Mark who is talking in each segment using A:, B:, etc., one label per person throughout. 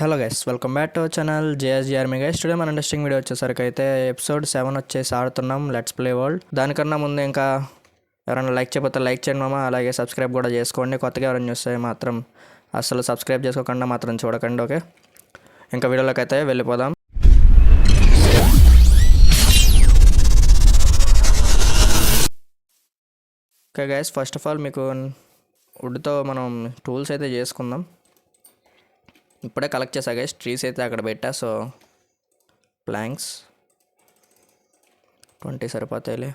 A: Hello guys, welcome back to our channel J S G army guys. Today మన interesting video వచ్చేసరికి అయితే episode 7 వచ్చేసి ఆడుతున్నాం లెట్స్ ప్లే వరల్డ్. దానికన్నా ముందు ఇంకా ఎవరైనా లైక్ చేయకపోతే లైక్ చేయండి మామ, అలాగే సబ్స్క్రైబ్ కూడా చేసుకోండి. కొత్తగా ఎవరైనా చూస్తే మాత్రం అసలు సబ్స్క్రైబ్ చేసుకోకుండా మాత్రం చూడకండి. ఓకే, ఇంకా వీడియోలోకి అయితే వెళ్ళిపోదాం. Okay guys, first of all మీకు వుడ్తో మనం టూల్స్ అయితే చేసుకుందాం. ఇప్పుడే కలెక్ట్ చేసా గైస్, ట్రీస్ అయితే అక్కడ పెట్టా. So planks 20 సరిపోతాయిలే.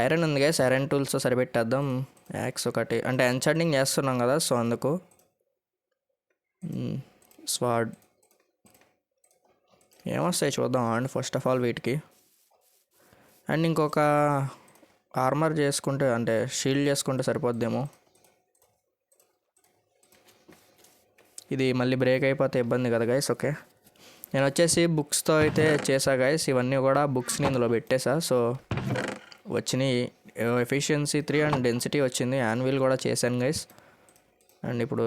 A: ఐరన్ ఉంది గైస్, ఐరన్ టూల్స్తో సరిపెట్టేద్దాం. యాక్స్ ఒకటి అంటే ఎన్చార్టింగ్ చేస్తున్నాం కదా, సో అందుకు. స్వాడ్ ఏమొస్తాయి చూద్దాం అండ్ ఫస్ట్ ఆఫ్ ఆల్ వీటికి. అండ్ ఇంకొక ఆర్మర్ చేసుకుంటే అంటే షీల్డ్ చేసుకుంటే సరిపోద్దేమో. ఇది మళ్ళీ బ్రేక్ అయిపోతే ఇబ్బంది కదా గైస్. ఓకే, నేను వచ్చేసి బుక్స్తో అయితే చేసా గైస్. ఇవన్నీ కూడా బుక్స్ని ఇందులో పెట్టేసా. సో వచ్చినాయి ఎఫిషియన్సీ 3 అండ్ డెన్సిటీ వచ్చింది. యాన్విల్ కూడా చేశాను గైస్. అండ్ ఇప్పుడు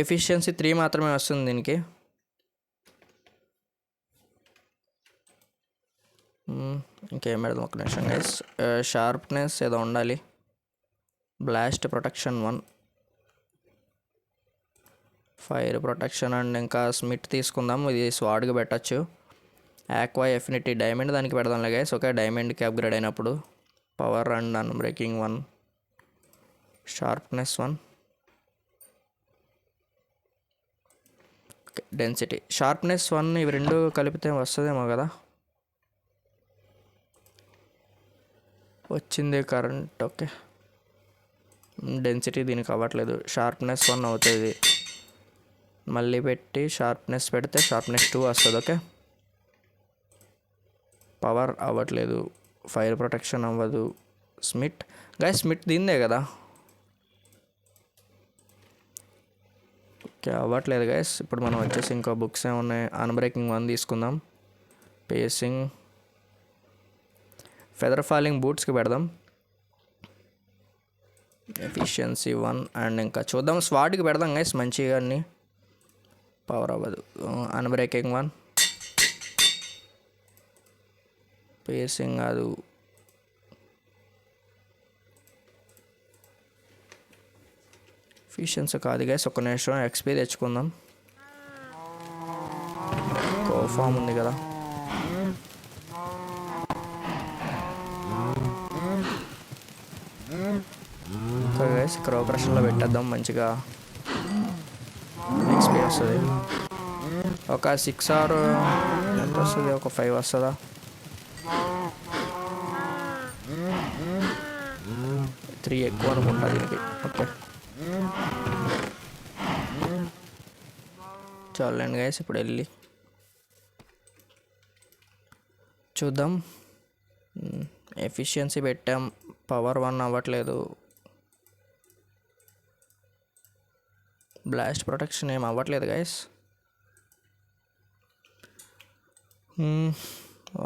A: ఎఫిషియన్సీ 3 మాత్రమే వస్తుంది దీనికి. ఇంకేం పెడదాం ఒక నిమిషం గైస్. షార్ప్నెస్ ఏదో ఉండాలి. Blast protection 1, fire protection and ఇంకా స్మిట్ తీసుకుందాం. ఇది స్వాడ్కి పెట్టచ్చు. ఆక్వా ఎఫినిటీ డైమండ్ దానికి పెడదాంలే గైస్. ఓకే, డైమండ్కి అప్గ్రేడ్ అయినప్పుడు power and unbreaking 1, sharpness 1, okay, density sharpness 1 ఇవి రెండు కలిపితే వస్తుందేమో కదా. వచ్చింది కరెంట్. ఓకే, డెన్సిటీ దీనికి అవ్వట్లేదు. షార్ప్నెస్ 1 అవుతుంది. మళ్ళీ పెట్టి షార్ప్నెస్ పెడితే షార్ప్నెస్ 2 వస్తుంది. ఓకే, పవర్ అవ్వట్లేదు. ఫైర్ ప్రొటెక్షన్ అవ్వదు. స్మిట్ గైస్, స్మిట్ దీందే కదా. ఓకే, అవ్వట్లేదు గైస్. ఇప్పుడు మనం వచ్చేసి ఇంకో బుక్స్ ఏమున్నాయి. అన్బ్రేకింగ్ 1 తీసుకుందాం. పేసింగ్, ఫెదర్ ఫాలింగ్ బూట్స్కి పెడదాం. ఎఫిషియన్సీ 1 అండ్ ఇంకా చూద్దాం స్వాడ్కి పెడదాం గైస్ మంచిగా అన్నీ. పవర్ అవ్వదు. అన్బ్రేకింగ్ 1, పేసింగ్ కాదు. ఎఫిషియన్సీ కాదు గైస్. ఒక నిమిషం ఎక్స్పీ తెచ్చుకుందాం. కోఫామ్ ఉంది కదా. ఓకే గైస్, క్రో క్రషర్లో పెట్టేద్దాం. మంచిగా ఎక్స్పీ వస్తుంది. ఒక 6 ఆర్ ఎంత వస్తుంది, ఒక 5 వస్తుందా. 3 ఎక్కువ అనుకుంటా దీనికి. ఓకే, చాలండి గైస్. ఇప్పుడు వెళ్ళి చూద్దాం. ఎఫిషియన్సీ పెట్టాం, పవర్ 1 అవ్వట్లేదు. బ్లాస్ట్ ప్రొటెక్షన్ ఏం అవ్వట్లేదు గైస్.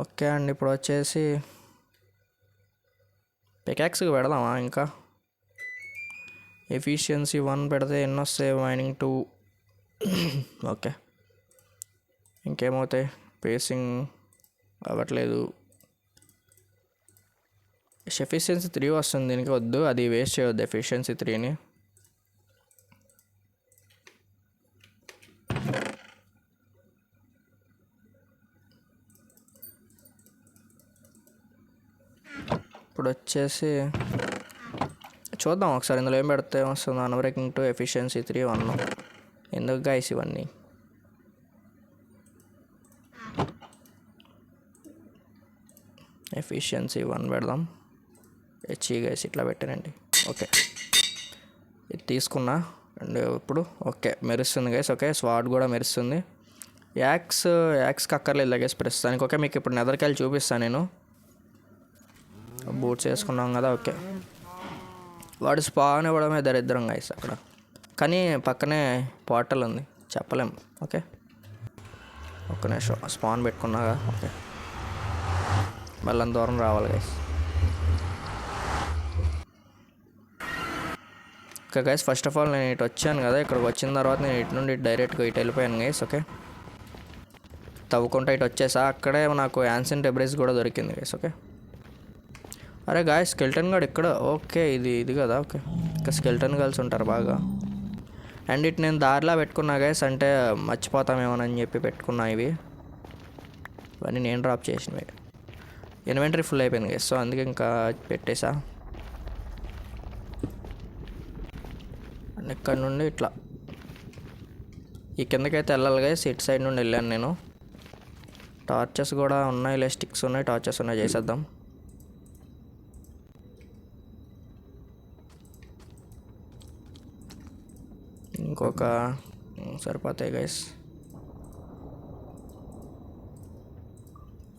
A: ఓకే అండి, ఇప్పుడు వచ్చేసి పికాక్స్కి పెడదామా. ఇంకా ఎఫిషియన్సీ 1 పెడితే ఎన్ని వస్తాయి. మైనింగ్ 2. ఓకే, ఇంకేమవుతాయి. పేసింగ్ అవ్వట్లేదు. ఎఫిషియన్సీ 3 వస్తుంది దీనికి. వద్దు, అది వేస్ట్ చేయవద్దు ఎఫిషియన్సీ 3ని. ఇప్పుడు వచ్చేసి చూద్దాం ఒకసారి ఇందులో ఏం పెడితే వస్తుంది. Unbreaking 2, efficiency 3, 1. ఎందుకు గైస్ ఇవన్నీ. ఎఫిషియన్సీ 1 పెడదాం. గైస్ ఇట్లా పెట్టానండి. ఓకే, ఇది తీసుకున్నా. అండ్ ఇప్పుడు ఓకే మెరుస్తుంది గైస్. ఓకే, స్వాడ్ కూడా మెరుస్తుంది. యాక్స్కి అక్కర్లేదు గైస్ ప్రస్తుతానికి. ఓకే, మీకు ఇప్పుడు నెదర్కెళ్ళి చూపిస్తాను నేను. బూట్స్ వేసుకున్నాం కదా. ఓకే, వాడు స్పాన్ ఇవ్వడమే దరిద్రం గైస్ అక్కడ. కానీ పక్కనే పోర్టల్ ఉంది, చెప్పలేం. ఓకే, ఒక్క నిమిషం స్పాన్ పెట్టుకున్నాగా. ఓకే, మళ్ళీ అంత దూరం రావాలి guys. Okay guys, first of all నేను ఇటు వచ్చాను కదా, ఇక్కడికి వచ్చిన తర్వాత నేను ఇటు నుండి డైరెక్ట్గా ఇటు వెళ్ళిపోయాను గైస్. ఓకే, తవ్వుకుంటా ఇటు వచ్చేసా. అక్కడే నాకు యాన్సెంట్ డెబ్రిస్ కూడా దొరికింది గైస్. ఓకే, అరే గాయస్ స్కెల్టన్ గార్డ్ ఇక్కడ. ఓకే, ఇది కదా. ఓకే, ఇంకా స్కెల్టన్ గర్ల్స్ ఉంటారు బాగా. అండ్ ఇటు నేను దారిలా పెట్టుకున్నా గైస్, అంటే మర్చిపోతామేమోనని చెప్పి పెట్టుకున్నా. ఇవన్నీ నేను డ్రాప్ చేసినవి. ఇన్వెంటరీ ఫుల్ అయిపోయింది గైస్, సో అందుకే ఇంకా పెట్టేసా. అండ్ ఇక్కడ నుండి ఇట్లా ఈ కిందకైతే వెళ్ళాలి గైస్. ఇటు సైడ్ నుండి వెళ్ళాను నేను. టార్చెస్ కూడా ఉన్నాయి, స్టిక్స్ ఉన్నాయి, టార్చెస్ ఉన్నాయి, చేసేద్దాం. ఇంకొక సరిపోతాయి గైస్.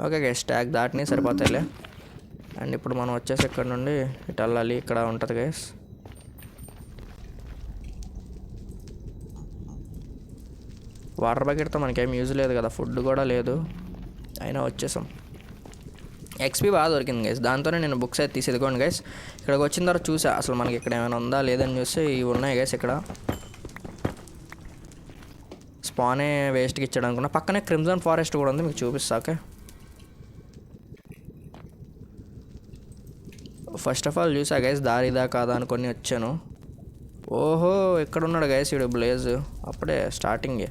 A: ఓకే గైస్, ట్యాగ్ దాటిని సరిపోతాయిలే. అండ్ ఇప్పుడు మనం వచ్చేసి ఇక్కడ నుండి ఇటు వెళ్ళాలి. ఇక్కడ ఉంటుంది గైస్. వాటర్ బకెట్తో మనకేం యూజ్ లేదు కదా, ఫుడ్ కూడా లేదు, అయినా వచ్చేసాం. ఎక్స్పీ బాగా దొరికింది గైస్, దాంతోనే నేను బుక్స్ అయితే తీసేదికోండి గైస్. ఇక్కడికి వచ్చిన తర్వాత చూసా అసలు మనకి ఇక్కడ ఏమైనా ఉందా లేదని చూస్తే ఇవి ఉన్నాయి గైస్. ఇక్కడ స్పానే వేస్ట్కి ఇచ్చాడు అనుకున్నా. పక్కనే క్రిమ్జన్ ఫారెస్ట్ కూడా ఉంది, మీకు చూపిస్తాకే. ఫస్ట్ ఆఫ్ ఆల్ చూసా గైస్, దారిదా కాదా అనుకొని వచ్చాను. ఓహో, ఎక్కడున్నాడు గైస్ వీడు బ్లేజ్. అప్పుడే స్టార్టింగే,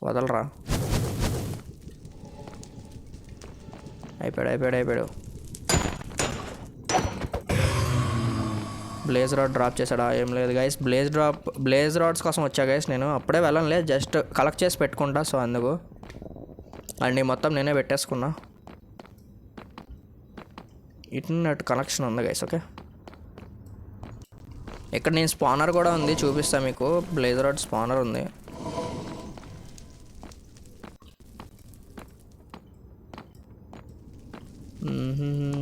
A: వదలరా. అయిపోయాడు. బ్లేజ్ రాడ్ డ్రాప్ చేశాడా? ఏం లేదు గైస్, బ్లేజ్ రాడ్స్ కోసం వచ్చా గైస్. నేను అప్పుడే వెళ్ళనులే, జస్ట్ కలెక్ట్ చేసి పెట్టుకుంటా, సో అందుకు. అండ్ మొత్తం నేనే పెట్టేసుకున్నా. ఇంటర్నెట్ కనెక్షన్ ఉంది గైస్. ఓకే, ఇక్కడ నేను స్పానర్ కూడా ఉంది, చూపిస్తా మీకు. బ్లేజ్ రాడ్ స్పానర్ ఉంది.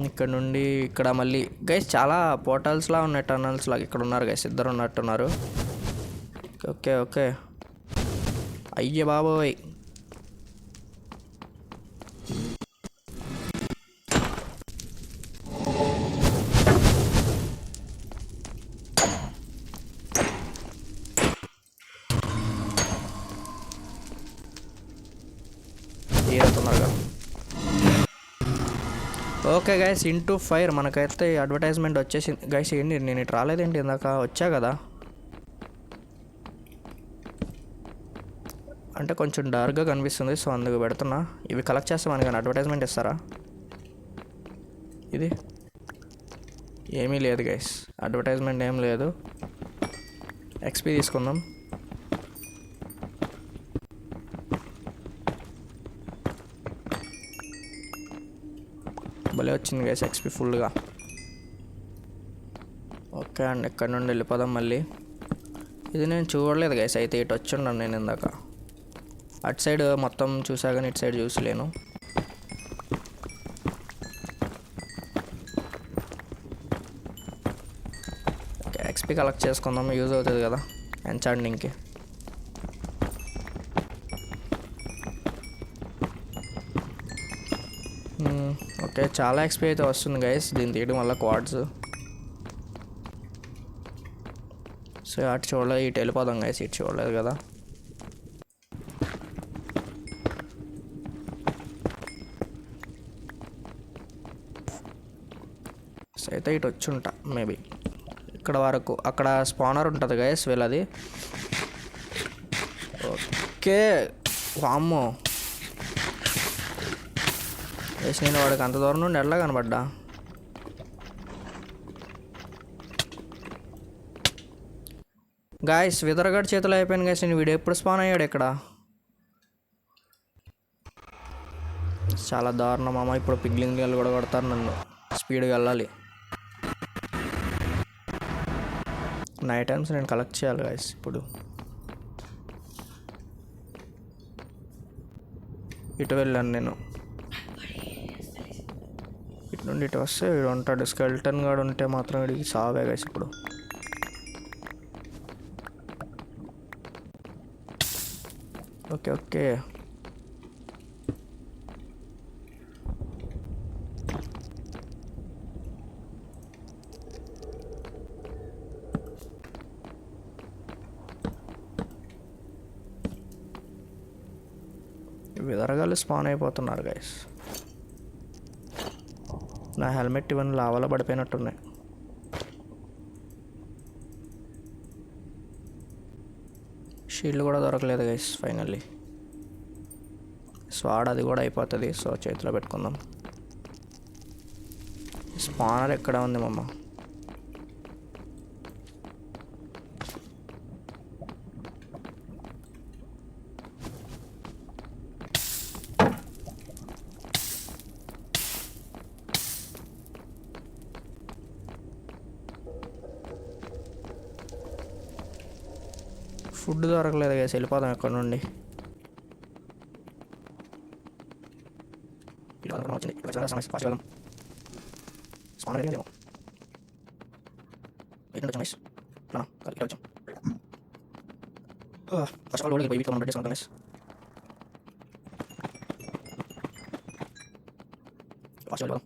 A: ఇక్కడ నుండి ఇక్కడ మళ్ళీ గైస్ చాలా పోర్టల్స్లా ఉన్నాయి, టనల్స్ లాగా. ఇక్కడ ఉన్నారు గైస్, ఇద్దరు ఉన్నట్టున్నారు. ఓకే, అయ్యే బాబోయ్. ఏరుతున్నారు. ఓకే గైస్, ఇంటూ ఫైర్ మనకైతే అడ్వర్టైజ్మెంట్ వచ్చేసింది గైస్. ఏంటి నేను ఇటు రాలేదేంటి, ఇందాక వచ్చా కదా. అంటే కొంచెం డార్క్గా కనిపిస్తుంది, సో అందుకు పెడుతున్నా. ఇవి కలెక్ట్ చేస్తే మనకి అడ్వర్టైజ్మెంట్ ఇస్తారా? ఇది ఏమీ లేదు గైస్, అడ్వర్టైజ్మెంట్ ఏం లేదు. ఎక్స్పీ తీసుకుందాం. భలే వచ్చింది గైస్ ఎక్స్పీ ఫుల్గా. ఓకే, అండ్ ఎక్కడి నుండి వెళ్ళిపోదాం మళ్ళీ. ఇది నేను చూడలేదు గైస్, అయితే ఇటు వచ్చి ఉన్నాను నేను ఇందాక. అటు సైడ్ మొత్తం చూసా కానీ ఇటు సైడ్ చూసలేను. ఓకే, ఎక్స్పీ కలెక్ట్ చేసుకుందాం, యూజ్ అవుతుంది కదా ఎన్చాంటింగ్కి. ఓకే, చాలా ఎక్స్పీ అయితే వస్తుంది గైస్ దీన్ని తీయడం వల్ల, క్వాడ్స్. సో అటు చూడలేదు, ఇటు వెళ్ళిపోదాం గైస్. ఇటు చూడలేదు కదా. సో అయితే ఇటు వచ్చి ఉంటా మేబీ ఇక్కడ వరకు. అక్కడ స్పానర్ ఉంటుంది గైస్ వీళ్ళది. ఓకే, వామ్మో గైస్, నేను వాడికి అంత దూరం నుండి ఎట్లా కనబడ్డా. గాయస్ విదరగడ్ చేతులు అయిపోయాను గైస్. నేను వీడియో ఎప్పుడు స్పాన్ అయ్యాడు ఇక్కడ. చాలా దారుణం అమ్మ. ఇప్పుడు పిగ్లింగ్ గల్ కూడా కొడతారు నన్ను, స్పీడ్గా వెళ్ళాలి. నైట్ టైమ్స్ నేను కలెక్ట్ చేయాలి గైస్. ఇప్పుడు ఇటు వెళ్ళాను నేను, ఇటు నుండి ఇటు వస్తే వీడు ఉంటాడు. స్కెల్టన్ గాడు ఉంటే మాత్రం వీడికి సావే గైస్. ఇప్పుడు ఓకే విదరగాళ్ళు స్పాన్ అయిపోతున్నారు గైస్. నా హెల్మెట్ ఇవన్నీ లావాలో పడిపోయినట్టున్నాయి. షీల్డ్ కూడా దొరకలేదు గైస్ ఫైనల్లీ. స్వాడ్ అది కూడా అయిపోతుంది, సో చేతిలో పెట్టుకుందాం. స్పానర్ ఎక్కడ ఉంది మమ్మ? ఫుడ్ దొరకలేదు గైస్, వెళ్ళిపోదాం ఎక్కడ నుండి. ఫస్ట్ ఆఫ్ ఆల్ బయటికి మనం చేసుకుంటాం గైస్. ఫస్ట్ వెళ్ళిపోదాం.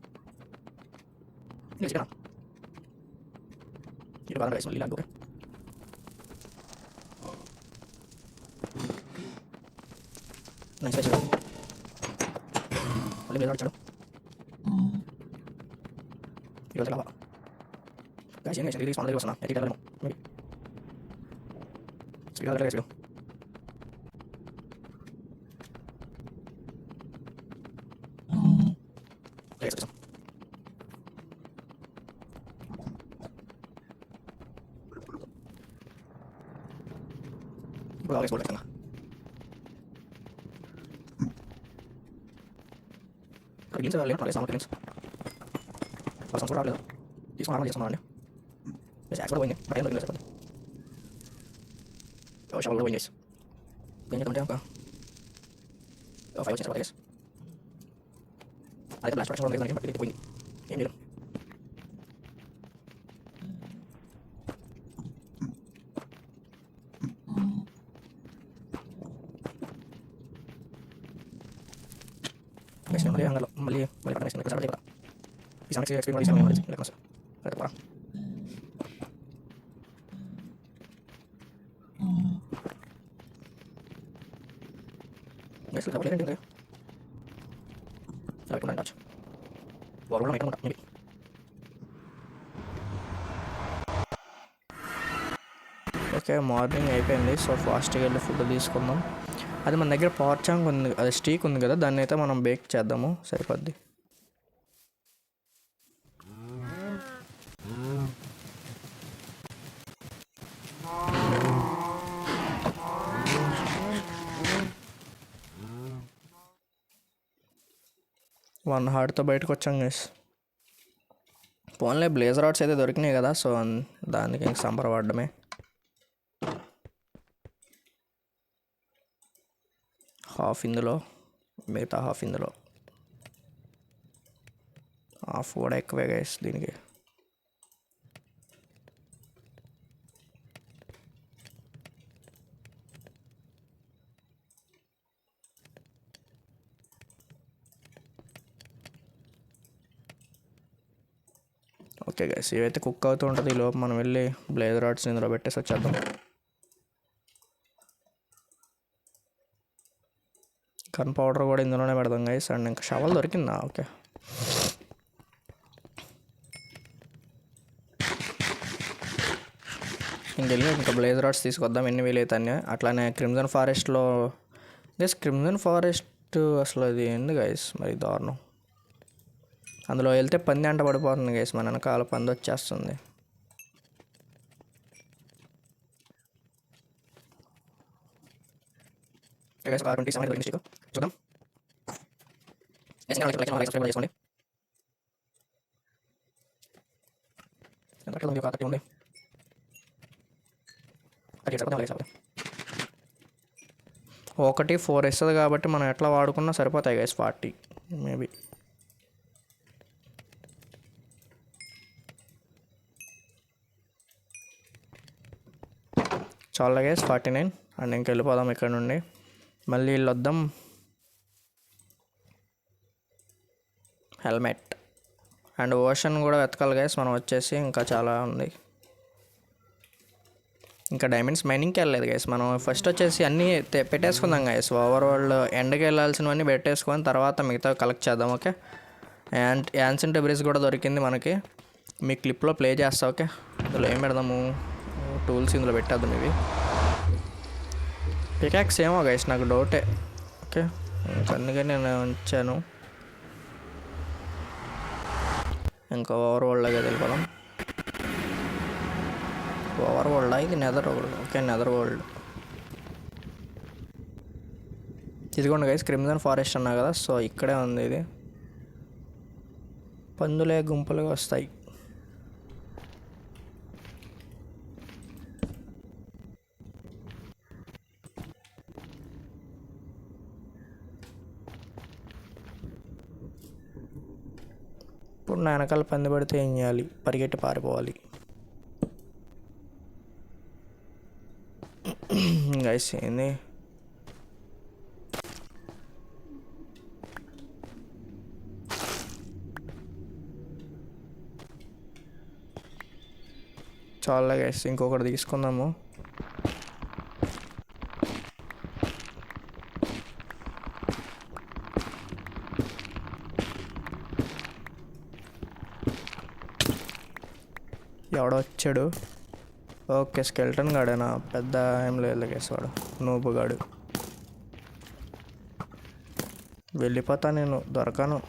A: ఇది బాగా గైస్ మళ్ళీ లాగ్. Okay nice guys. మళ్ళీ మీద వచ్చాడు. ఈరోజు ఎలా గైస్ ఏం గైస్ రిలీజ్ మన దగ్గర వస్తున్నా. ఎడిట్ అవ్వలేము మేబీ. స్పీడ్ అవ్వలేదు గైస్. ఇప్పుడు ఆల్వేస్ బోల్డ్ అవుతుందా? గిల్స్ లేవు నాలుగు సామాన్ గిల్స్. వాళ్ళ సంస్కృతి రావట్లేదు. తీసుకుని ఆర్మల్ చేసుకున్నాను. యాక్స్ కూడా పోయింది. బయట దొరికింది చెప్పండి. షవల్ పోయింది గైస్. దేని కంటే ఒక 5 వచ్చేసి గైస్. అదే బ్లాస్ట్ పట్టుకోవడం లేదు దానికి, బట్ పోయింది. ఏం లేదు. మళ్ళీ పట్టేసి ఈ సమస్య ఎక్స్పీరియన్స్ లేకుండా సార్ అదే నెక్స్ట్ డబుల్ ఏంటి లేకుండా టచ్ వారు ఐటమ్ ఉంటా మేబీ. ఓకే మార్నింగ్ అయిపోయింది, సో ఫాస్ట్గా వెళ్ళి ఫుడ్ తీసుకుందాం. అది మన దగ్గర పవర్ చాంక్ ఉంది, అది స్టీక్ ఉంది కదా, దాన్ని అయితే మనం బేక్ చేద్దాము, సరిపోద్ది. వన్ హార్ట్తో బయటకు వచ్చాం గైస్. పోన్లే బ్లేజర్ ఆర్ట్స్ అయితే దొరికినాయి కదా, సో దానికి ఇంక సంబరపడ్డమే. హాఫ్ ఇందులో, మిగతా హాఫ్ ఇందులో. హాఫ్ కూడా ఎక్కువే గైస్ దీనికి. ఓకే గైస్, ఇవైతే కుక్ అవుతూ ఉంటుంది. ఈలోపు మనం వెళ్ళి బ్లేజర్ ఆర్ట్స్ ఇందులో పెట్టేసి వచ్చేద్దాం. గన్ పౌడర్ కూడా ఇందులోనే పెడదాం గైస్. అండ్ ఇంకా షవల్ దొరికిందా? ఓకే, ఇంకెళ్ళి ఇంకా బ్లేజర్ ఆర్ట్స్ తీసుకొద్దాం ఎన్ని వీలైతే అన్నీ. అట్లానే క్రిమ్జన్ ఫారెస్ట్లో గైస్, క్రిమ్జన్ ఫారెస్ట్ అసలు అది ఏంది గైస్ మరి దారుణం. అందులో వెళ్తే పంది అంట పడిపోతుంది గైస్, మన వెనకాల పంది వచ్చేస్తుంది. చూద్దాం. చేసుకోండి. ఒకటి 4 ఇస్తుంది కాబట్టి మనం ఎట్లా వాడుకున్నా సరిపోతాయి గైస్. 40 మేబీ. చాలా గైస్ 49. అండ్ ఇంక వెళ్ళిపోదాం ఇక్కడ నుండి. మళ్ళీ వీళ్ళు వద్దాం. హెల్మెట్ అండ్ ఓషన్ కూడా వెతకాలి గైస్ మనం వచ్చేసి. ఇంకా చాలా ఉంది. ఇంకా డైమండ్స్ మైనింగ్కి వెళ్ళలేదు గైస్. మనం ఫస్ట్ వచ్చేసి అన్నీ పెట్టేసుకుందాం గైస్. ఓవరాల్ ఎండకి వెళ్ళాల్సినవన్నీ పెట్టేసుకొని తర్వాత మిగతా కలెక్ట్ చేద్దాం. ఓకే, అండ్ యాన్సెంట్ బ్రిడ్జ్ కూడా దొరికింది మనకి. మీ క్లిప్లో ప్లే చేస్తా. ఓకే, ఇందులో ఏం పెడదాము? టూల్స్ ఇందులో పెట్టేద్దాం. ఇవి పికాక్స్ ఏమో గైస్, నాకు డౌటే. ఓకే, అందుకని నేను ఉంచాను. ఇంకా ఓవర్ వరల్డ్గా వెళ్ళిపోదాం. ఓవర్ వరల్డ్ ఇది Nether world. Okay, Nether world. ఇదిగోండి గైస్, క్రిమ్సన్ ఫారెస్ట్ అన్నా కదా, సో ఇక్కడే ఉంది ఇది. పందులే గుంపులుగా వస్తాయి. ఇప్పుడు నా వెనకాల పంది పడితే ఏం చేయాలి? పరిగెట్టి పారిపోవాలి. గైస్ ఏంది? చాలా గైస్, ఇంకొకటి తీసుకుందాము. ఎవడో వచ్చాడు. ఓకే, స్కెల్టన్ గాడేనా? పెద్ద ఏం లేదు గైస్, వాడు నూబుగాడు. వెళ్ళిపోతా, నేను దొరకను.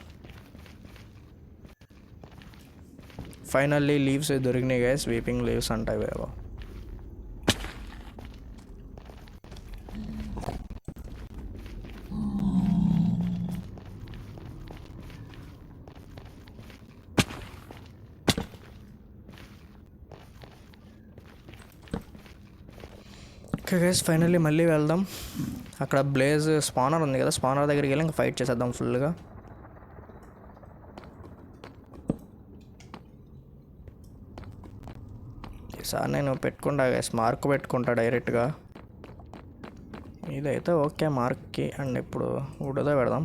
A: ఫైనల్లీ లీవ్స్ దొరికినాయి గైస్, వీపింగ్ లీవ్స్ అంటాయి వేవో. ఓకే గైస్, ఫైనల్లీ మళ్ళీ వెళ్దాం. అక్కడ బ్లేజ్ స్పానర్ ఉంది కదా, స్పానర్ దగ్గరికి వెళ్ళి ఇంకా ఫైట్ చేసేద్దాం ఫుల్గా. ఈసారి నేను పెట్టుకుంటా గైస్, మార్క్ పెట్టుకుంటా డైరెక్ట్గా. ఇదైతే ఓకే మార్క్కి. అండ్ ఇప్పుడు వుడ్తో పెడదాం.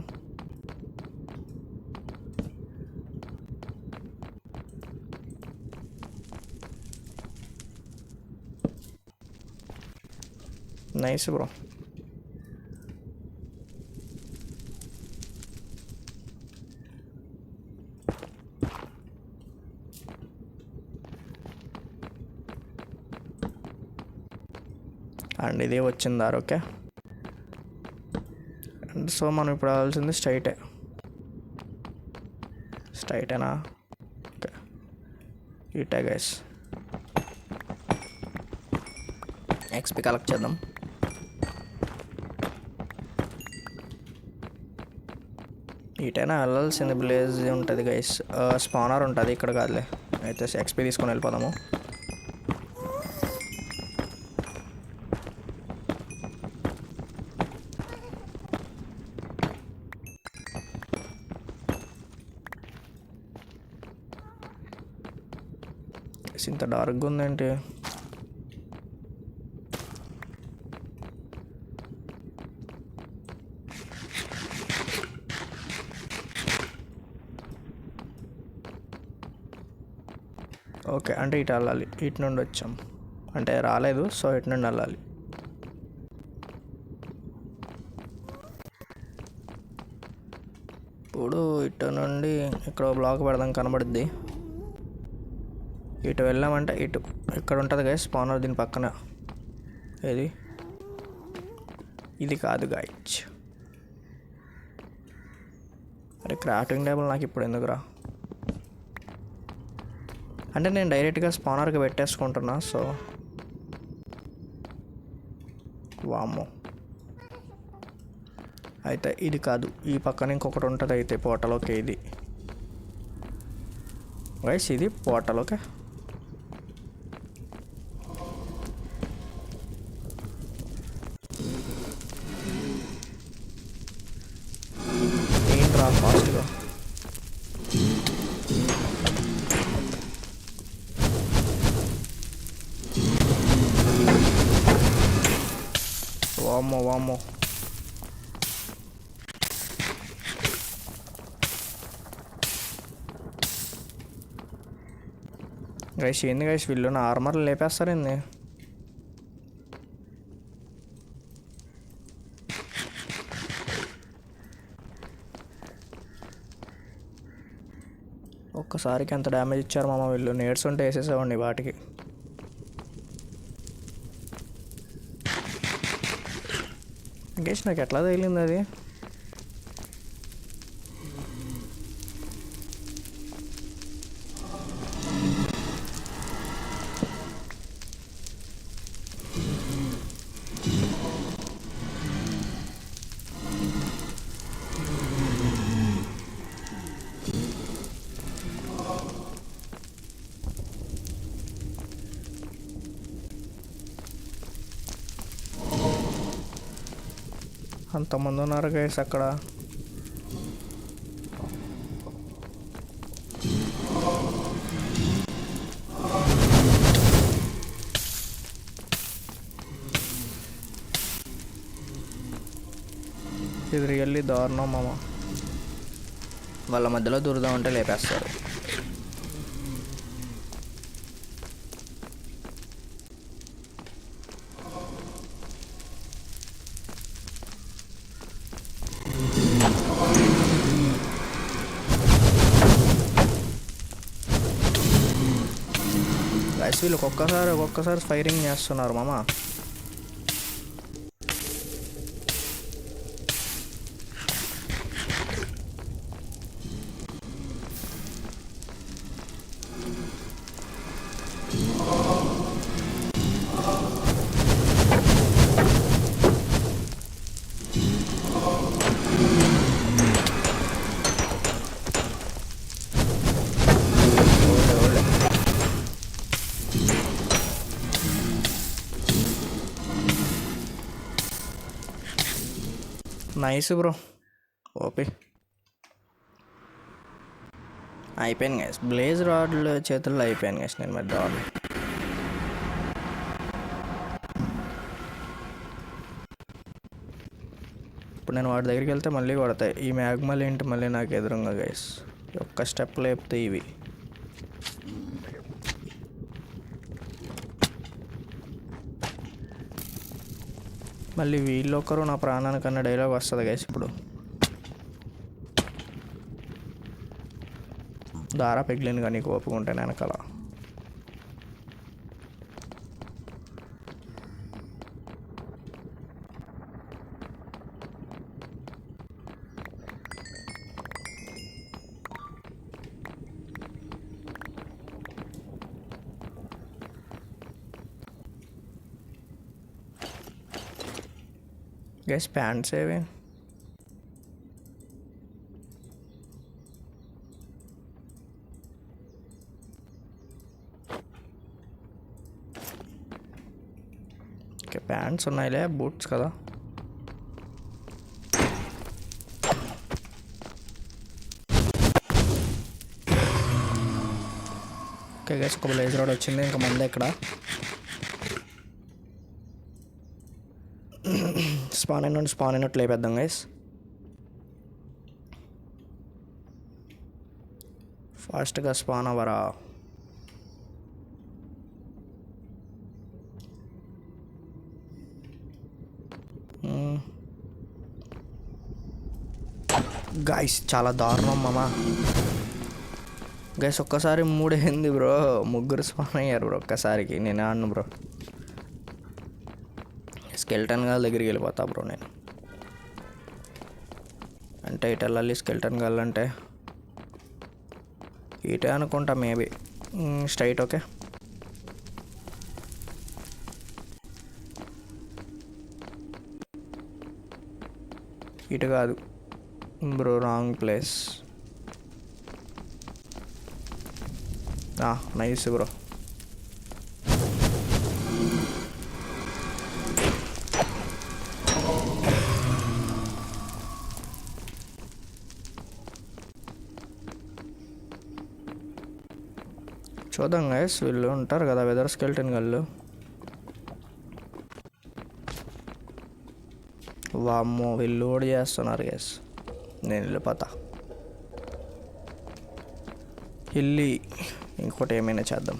A: Nice bro. అండ్ ఇది వచ్చిందారు. ఓకే, అండ్ సో మనం ఇప్పుడు రావాల్సింది స్ట్రైటేనా? ఓకే, ఇటే గైస్. ఎక్స్పీ కలెక్ట్ చేద్దాం. ఇటైనా వెళ్ళాల్సింది. బ్లేజ్ ఉంటుంది గైస్, స్పానర్ ఉంటుంది ఇక్కడ కాదులే. అయితే ఎక్స్పీ తీసుకొని వెళ్ళిపోదాము. ఇంత డార్క్గా ఉందేంటి? ఓకే, అంటే ఇటు వెళ్ళాలి. ఇటు నుండి వచ్చాం అంటే రాలేదు, సో ఇటు నుండి వెళ్ళాలి. ఇప్పుడు ఇటు నుండి ఇక్కడ బ్లాక్ పెడదాం, కనబడుద్ది. ఇటు వెళ్ళామంటే ఇటు ఇక్కడ ఉంటుంది గైస్ స్పానర్, దీని పక్కన. ఇది కాదు గైస్. అరే క్రాఫ్టింగ్ టేబుల్ నాకు ఇప్పుడు ఎందుకురా? అంటే నేను డైరెక్ట్గా స్పానర్కి పెట్టేసుకుంటున్నా. సో వామ్మో, అయితే ఇది కాదు, ఈ పక్కన ఇంకొకటి ఉంటుంది. అయితే పోర్టల్. ఓకే, ఇది గైస్, ఇది పోర్టల్. ఓకే, ఏంట్రా ఫాస్ట్గా? వామ్మో గైస్, ఏంది గైస్ వీళ్ళు నా ఆర్మర్ లేపేస్తారేంది? ఒక్కసారికి ఎంత డ్యామేజ్ ఇచ్చారు మామ వీళ్ళు. నేడ్స్ ఉంటే వేసేసేవాడిని వాటికి. ఇంకేసి నాకు ఎట్లా తగిలింది అది. అంతమంది ఉన్నారు గైస్ అక్కడ. ఇది రియల్లీ దారుణం మామ. వాళ్ళ మధ్యలో దూరదామంటే లేపేస్తారు. గైస్ వీళ్ళు ఒక్కొక్కసారి ఫైరింగ్ చేస్తున్నారు మామ. Nice bro. ఓపి అయిపోయాను గైస్. బ్లేజ్ రాడ్లు చేతుల్లో అయిపోయాను గైస్ నేను మరి రాడ్లు. ఇప్పుడు నేను వాటి దగ్గరికి వెళ్తే మళ్ళీ కొడతాయి. ఈ మ్యాగ్మల్ ఏంటి మళ్ళీ నాకు ఎదురుగా గైస్. ఒక్క స్టెప్ లేపితే ఇవి. మళ్ళీ వీళ్ళొక్కరు నా ప్రాణానికన్నా డైలాగ్ వస్తుంది గైస్. ఇప్పుడు దారా పెగిలింది కానీ నీకు ఒప్పుకుంటాను వెనకాల. గైస్ ప్యాంట్స్ ఏవి? ఓకే ప్యాంట్స్ ఉన్నాయిలే. బూట్స్ కదా. ఓకే గైస్ ఒక బ్లేజ్ రాడ్ వచ్చింది. ఇంకా మంది ఎక్కడ స్పాన్ అయినట్టు లేపేద్దాం గైస్. ఫాస్ట్గా స్పాన్ అవ్వరా. గైస్ చాలా దారుణం మామ. గైస్ ఒక్కసారి మూడైంది బ్రో. ముగ్గురు స్పాన్ అయ్యారు బ్రో ఒక్కసారికి. నేను ఆడను బ్రో. స్కెల్టన్ గాల్ దగ్గరికి వెళ్ళిపోతా బ్రో నేను. అంటే ఇటు వెళ్ళాలి స్కెల్టన్ గాల్ అంటే ఇటే అనుకుంటా మేబీ. Straight okay. ఇటు కాదు bro, wrong place. Nice bro. చూద్దాం గైస్. వీళ్ళు ఉంటారు కదా వెదర్ స్కెల్టన్ గళ్ళు. వామ్మో వీళ్ళు లోడ్ చేస్తున్నారు గైస్. నేను వెళ్ళిపోతా. వెళ్ళి ఇంకోటి ఏమైనా చేద్దాం.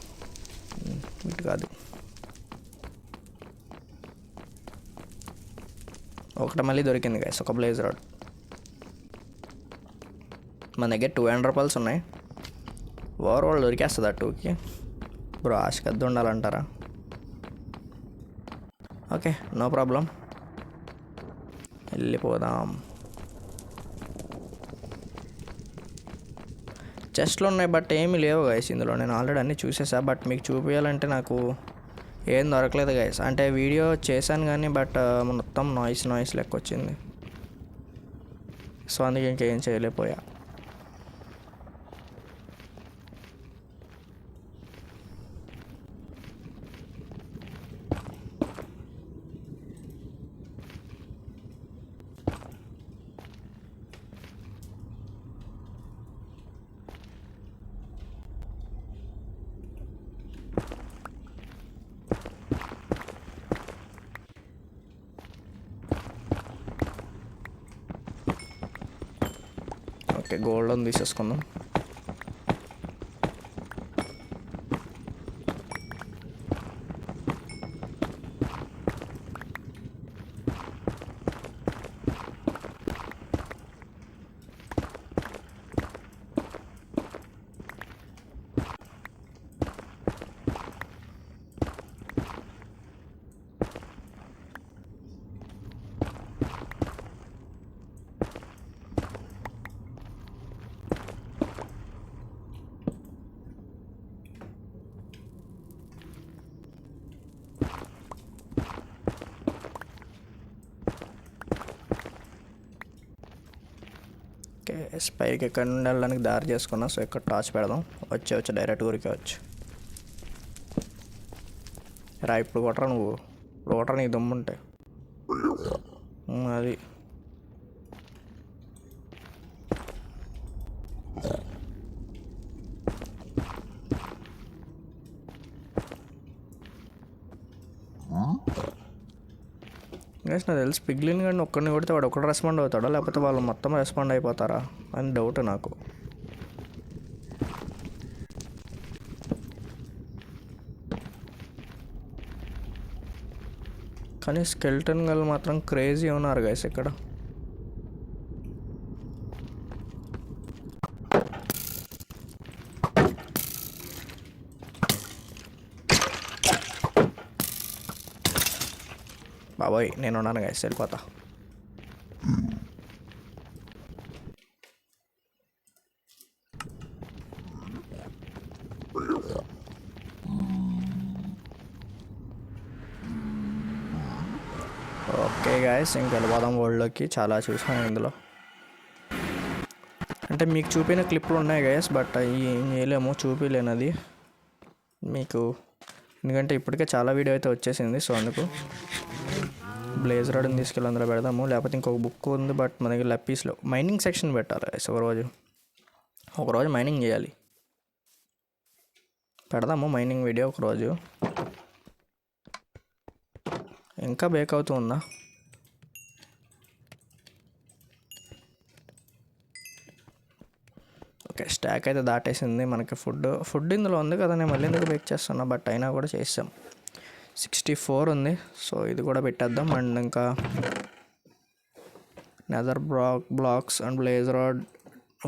A: ఇటు కాదు. ఒకటి మళ్ళీ దొరికింది గైస్ ఒక బ్లేజ్ రాడ్. మన దగ్గర 200 రూపాయలు ఉన్నాయి. ఓవరాల్ దొరికేస్తుంది ఆ 2కి. బ్రో ఆశకి అద్దె ఉండాలంటారా? ఓకే, నో ప్రాబ్లం, వెళ్ళిపోదాం. చెస్ట్లు ఉన్నాయి బట్ ఏమీ లేవు గైస్ ఇందులో. నేను ఆల్రెడీ అన్నీ చూసేసా, బట్ మీకు చూపించాలంటే నాకు ఏం దొరకలేదు గైస్. అంటే వీడియో చేశాను కానీ బట్ మొత్తం నాయిస్ లెక్క వచ్చింది. సో అందుకే ఇంకేం చేయలేకపోయా. ఓకే, గోల్డ్ తీసేసుకుందాం. ఓకే, పైకి ఎక్కడ నుండి వెళ్ళడానికి దారి చేసుకున్నాం. సో ఇక్కడ టార్చ్ పెడదాం. వచ్చి డైరెక్ట్ ఊరికే వచ్చు రా. ఇప్పుడు కొట్టరా నువ్వు, ఇప్పుడు కొట్టరా నీకు దమ్ముంటే. అది గైస్ నాకు తెలిసి పిగ్లిన్ కానీ ఒక్కడిని కొడితే వాడు ఒక్కడు రెస్పాండ్ అవుతాడా, లేకపోతే వాళ్ళు మొత్తం రెస్పాండ్ అయిపోతారా అని డౌట్ నాకు. కానీ స్కెల్టన్ గల్ మాత్రం క్రేజీ ఉన్నారు గైస్ ఇక్కడ. బాబాయ్ నేను ఉన్నాను గైస్, వెళ్ళిపోతా. ఓకే గాయస్, ఇంక వెళ్ళిపోదాం వరల్డ్లోకి. చాలా చూసాను ఇందులో. అంటే మీకు చూపిన క్లిప్లు ఉన్నాయి గాయస్, బట్ ఏం చేయలేము, చూపించలేనది మీకు, ఎందుకంటే ఇప్పటికే చాలా వీడియో అయితే వచ్చేసింది. సో అందుకు బ్లేజ్ రాడ్ని తీసుకెళ్ళి అందులో పెడదాము. లేకపోతే ఇంకొక బుక్ ఉంది, బట్ మన దగ్గర లప్పీస్లో మైనింగ్ సెక్షన్ పెట్టాలి గైస్. ఒకరోజు మైనింగ్ చేయాలి. పెడదాము మైనింగ్ వీడియో ఒకరోజు. ఇంకా బేక్ అవుతూ ఉందా? ఓకే, స్టాక్ అయితే దాటేసింది. మనకి ఫుడ్ ఇందులో ఉంది కదా, నేను మళ్ళీ ఎందుకు బేక్ చేస్తున్నా, బట్ అయినా కూడా చేసాం. 64 ఉంది. సో ఇది కూడా పెట్టేద్దాం. అండ్ ఇంకా nether blocks and blaze rod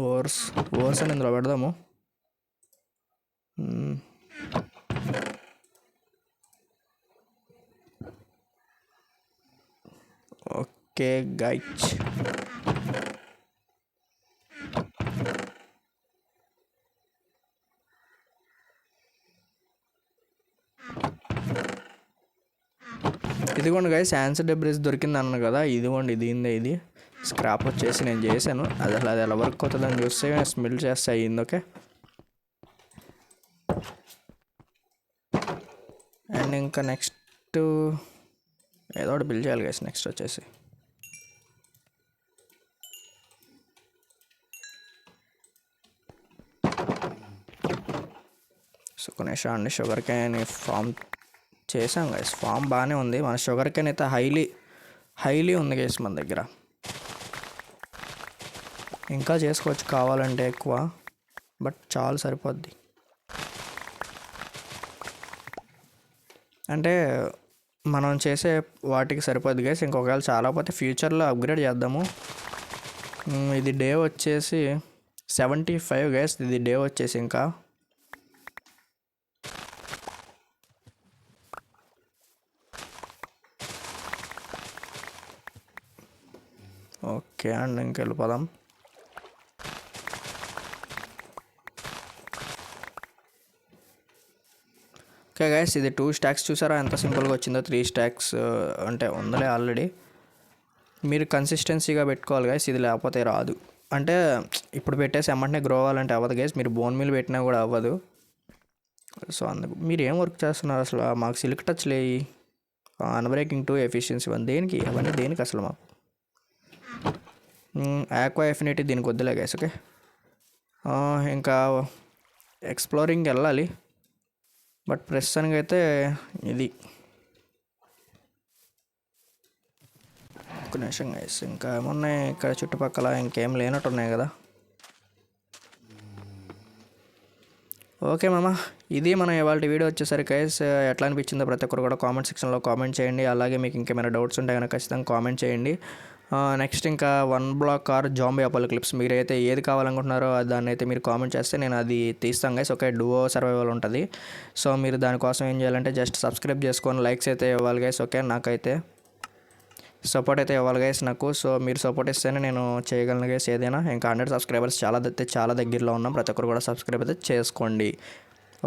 A: ores అని ఇందులో పెడదాము. ఓకే గైస్, ఇదిగోండి గైస్, యాన్సర్ డెబ్రిస్ దొరికింది అన్నాను కదా. ఇదిగోండి, ఇది స్క్రాప్ వచ్చేసి నేను చేశాను. అది ఎలా వర్క్ అవుతుందని చూస్తే స్మెల్ చేస్తే అయ్యింది. ఓకే, అండ్ ఇంకా నెక్స్ట్ ఏదో ఒకటి బిల్ చేయాలి గైస్. నెక్స్ట్ వచ్చేసి సుకునేషా అండి షుగర్ క్యాన్ ఫామ్ చేసాం గైస్. ఫామ్ బాగానే ఉంది. మన షుగర్ క్యాన్ అయితే హైలీ ఉంది గైస్ మన దగ్గర. ఇంకా చేసుకోవచ్చు కావాలంటే ఎక్కువ, బట్ చాలా సరిపోద్ది. అంటే మనం చేసే వాటికి సరిపోద్ది గైస్. ఇంకొకవేళ చాలా పోతే ఫ్యూచర్లో అప్గ్రేడ్ చేద్దాము. ఇది డే వచ్చేసి 75 గైస్. ఇది డే వచ్చేసి ఇంకా ఓకే అండ్ ఇంకెళ్ళిపోదాం. ఓకే గైస్, ఇది 2 స్టాక్స్ చూసారా ఎంత సింపుల్గా వచ్చిందో. 3 స్టాక్స్ అంటే ఉందలే ఆల్రెడీ. మీరు కన్సిస్టెన్సీగా పెట్టుకోవాలి గైస్, ఇది లేకపోతే రాదు. అంటే ఇప్పుడు పెట్టేసి ఎమ్మటనే గ్రో అవ్వాలంటే అవ్వదు గైస్, మీరు బోన్ మిల్ పెట్టినా కూడా అవ్వదు. సో అందుకు మీరు ఏం వర్క్ చేస్తున్నారు అసలు? మాకు సిల్క్ టచ్ లేయి, అన్బ్రేకింగ్ 2, ఎఫిషియన్సీ 1 దేనికి? అవన్నీ దేనికి అసలు మాకు? ఆక్వా ఎఫినిటీ దీనికి వద్దులే గైస్. ఓకే, ఇంకా ఎక్స్ప్లోరింగ్ వెళ్ళాలి, బట్ ప్రస్తుతానికి అయితే ఇది. ఒక నిమిషం గైస్, ఇంకా ఏమున్నాయి ఇక్కడ చుట్టుపక్కల? ఇంకేం లేనట్టున్నాయి కదా. ఓకే మామ, ఇది మన ఇవాళ వీడియో వచ్చేసరికి గైస్ ఎట్లా అనిపించిందో ప్రతి ఒక్కరు కూడా కామెంట్ సెక్షన్లో కామెంట్ చేయండి. అలాగే మీకు ఇంకేమైనా డౌట్స్ ఉంటే కనుక ఖచ్చితంగా కామెంట్ చేయండి. నెక్స్ట్ ఇంకా 1 బ్లాక్ ఆర్ జాంబీ అపోకలిప్స్ మీరైతే ఏది కావాలనుకుంటున్నారో దాన్ని అయితే మీరు కామెంట్ చేస్తే నేను అది తీస్తాను గైస్. ఓకే, డూవో సర్వైవల్ ఉంటుంది. సో మీరు దానికోసం ఏం చేయాలంటే జస్ట్ సబ్స్క్రైబ్ చేసుకొని లైక్స్ అయితే ఇవ్వాలి గైస్. ఓకే, నాకైతే సపోర్ట్ అయితే ఇవ్వాలి గైస్ నాకు. సో మీరు సపోర్ట్ ఇస్తేనే నేను చేయగలను గైస్ ఏదైనా. ఇంకా 100 సబ్స్క్రైబర్స్ చాలా దగ్గరలో ఉన్నాం. ప్రతి ఒక్కరు కూడా సబ్స్క్రైబ్ అయితే చేసుకోండి.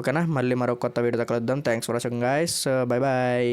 A: ఓకేనా, మళ్ళీ మరో కొత్త వీడియో కలుద్దాం. Thanks for watching guys, bye bye.